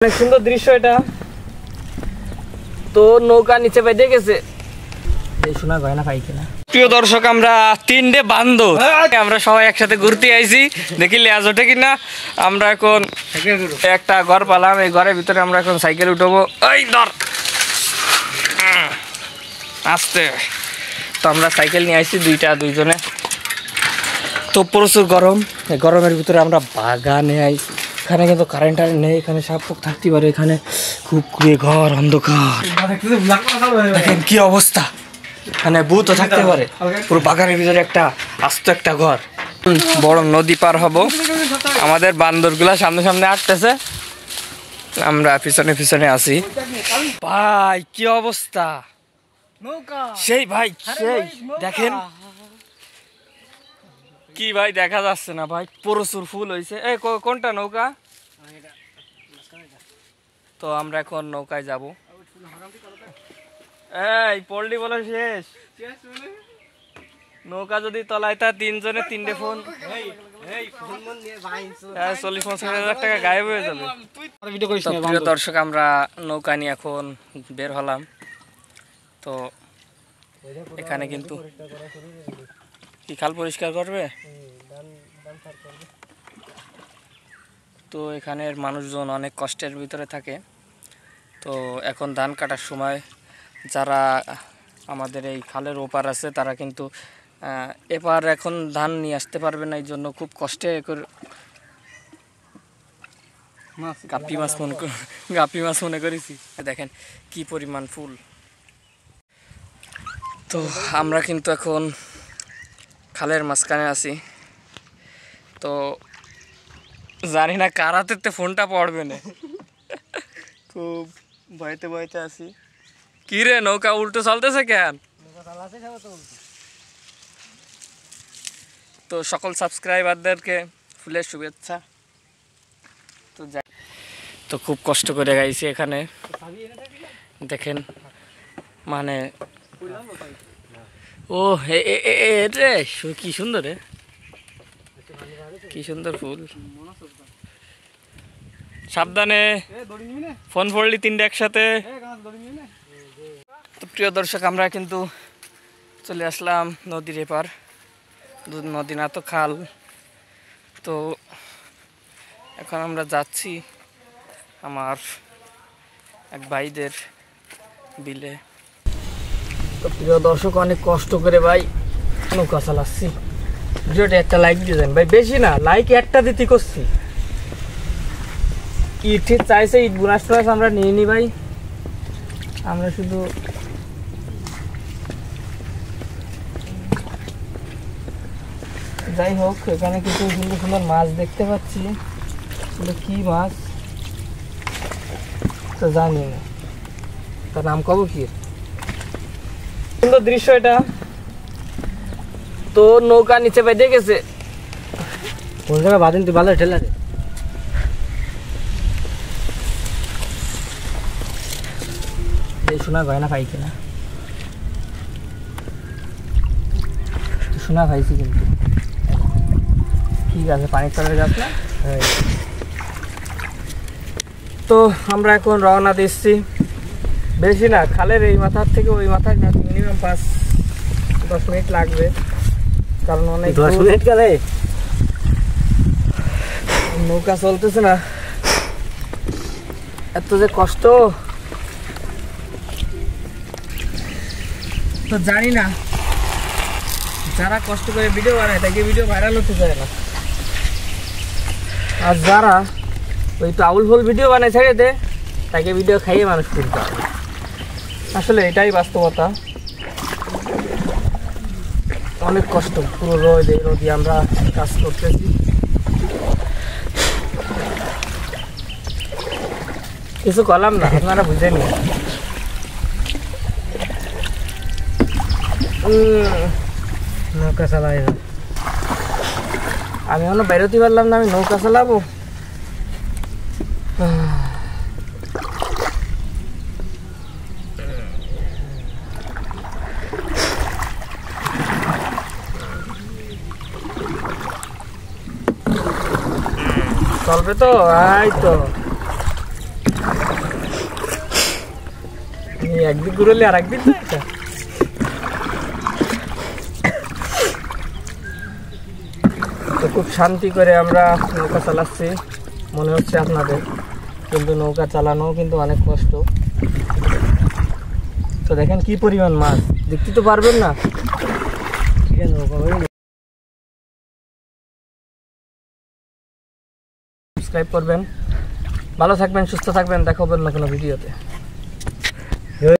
অনেক সুন্দর দৃশ্য এটা। তো নৌকা নিচে বাইতে গেছে, শোনা যায় না পাই কিনা। প্রিয় দর্শক, আমরা তিনটে বান্ধব, আমরা সবাই একসাথে ঘুরতে আইছি, দেখি লেজ ওঠে কিনা। আমরা এখন একটা ঘর পালাম, এই ঘরের ভিতরে আমরা এখন সাইকেল উঠবো। এই ধর আসতে। তো আমরা সাইকেল নিয়ে আসছি দুইজনে। তো প্রচুর গরম, এই গরমের ভিতরে আমরা বাগানে আইছি। এখানে কিন্তু কারেন্ট নেই, এখানে সাপ থাকতে পারে। এখানে খুব কুড়ে ঘর, অন্ধকার, দেখেন কি অবস্থা। এখানে ভূতও থাকতে পারে। পুরো বাগানের ভিতরে একটা আস্ত একটা ঘর। বড় নদী পার হব, আমাদের বান্দরগুলা সামনে সামনে আসতেছে, আমরা পিছনে পিছনে আছি। ভাই কি অবস্থা, সেই ভাই সেই দেখেন কি ভাই, দেখা যাচ্ছে না ভাই, প্রচুর ফুল হয়েছে। এই কোনটা নৌকা? তো আমরা এখন নৌকায় যাব। এই পল্লি বলা শেষ, নৌকা যদি তলায় তা তিনজনে তিনটে ফোন 40-50,000 টাকা গায়েব হয়ে যাবে। প্রিয় দর্শক, আমরা নৌকা নিয়ে এখন বের হলাম। তো এখানে কিন্তু কি খাল পরিষ্কার করবে, তো এখানের মানুষজন অনেক কষ্টের ভিতরে থাকে। তো এখন ধান কাটার সময় যারা আমাদের এই খালের ওপার আছে, তারা কিন্তু এপার এখন ধান নিয়ে আসতে পারবে না, এই জন্য খুব কষ্টে গাপ্পি মাছ মনে করেছি। দেখেন কি পরিমাণ ফুল। তো আমরা কিন্তু এখন খালের মাঝখানে আছি। তো জানি না কার হাতে ফোনটা পড়বে না, খুব ভয়তে ভয়তে আছি। কি রে, নৌকা উল্টো চলতেছে কেন? তো সকল সাবস্ক্রাইবারদেরকে ফুলের শুভেচ্ছা। তো তো খুব কষ্ট করে গাইছি এখানে, দেখেন মানে ও রে কি সুন্দর রে, কি সুন্দর ফুল। সাবধানে, ফোন পড়লি তিনটে একসাথে। তো প্রিয় দর্শক, আমরা কিন্তু চলে আসলাম নদীর এপার। নদী না তো খাল। তো এখন আমরা যাচ্ছি আমার এক ভাইদের বিলে। তো প্রিয় দর্শক, অনেক কষ্ট করে ভাই নৌকা চালাচ্ছি। ভিডিওটা একটা লাইক দিয়ে দেন ভাই, বেশি না, লাইক একটা দিতে করছি। ইট চাইছে, ইট বোনাস টোনাস আমরা নিয়ে নি ভাই, আমরা শুধু যাই হোক। এখানে কিছু সুন্দর সুন্দর মাছ দেখতে পাচ্ছি, কি মাছ তো জানি না, তার নাম কব কি। সুন্দর দৃশ্য এটা। তো নৌকা নিচে বাইতে গেছে, কোন জায়গায় বাদিন তুই ভালো ঠেলা রে। শোনা যায় না পাই কিনা, শোনা পাইছি কিন্তু ঠিক আছে, পানির তলায় যাস না। তো আমরা এখন রওনা দিচ্ছি, বেশি না, খালের এই মাথার থেকে ওই মাথায় মিনিমাম 5-10 মিনিট লাগবে, কারণ অনেক 10 মিনিট গেলে নৌকা চলতেছে না, এত যে কষ্ট। তো জানি না, যারা কষ্ট করে ভিডিও বানায় তাকে ভিডিও ভাইরাল হতে চায় না, আর যারা ওই তো আউল ফুল ভিডিও বানায় ছেড়ে দেয় তাকে ভিডিও খাইয়ে মানুষ কিনতে হবে। আসলে এটাই বাস্তবতা, অনেক কষ্ট। পুরো রোদে আমরা কাজ করতেছি, কিছু করলাম না, আপনারা বুঝে নিন। নৌকা চালাই না, আমি এখনো বেরোতে পারলাম না, আমি নৌকা চালাবো। চলবে তো, এই তো একদিক ঘুরলে আর একদিক না এটা। তো খুব শান্তি করে আমরা নৌকা চালাচ্ছি মনে হচ্ছে আপনাদের, কিন্তু নৌকা চালানো কিন্তু অনেক কষ্ট। তো দেখেন কি পরিমাণ মাছ, দেখতে তো পারবেন না। সাবস্ক্রাইব করবেন, ভালো থাকবেন, সুস্থ থাকবেন, দেখা হবে অন্য কোনো ভিডিওতে।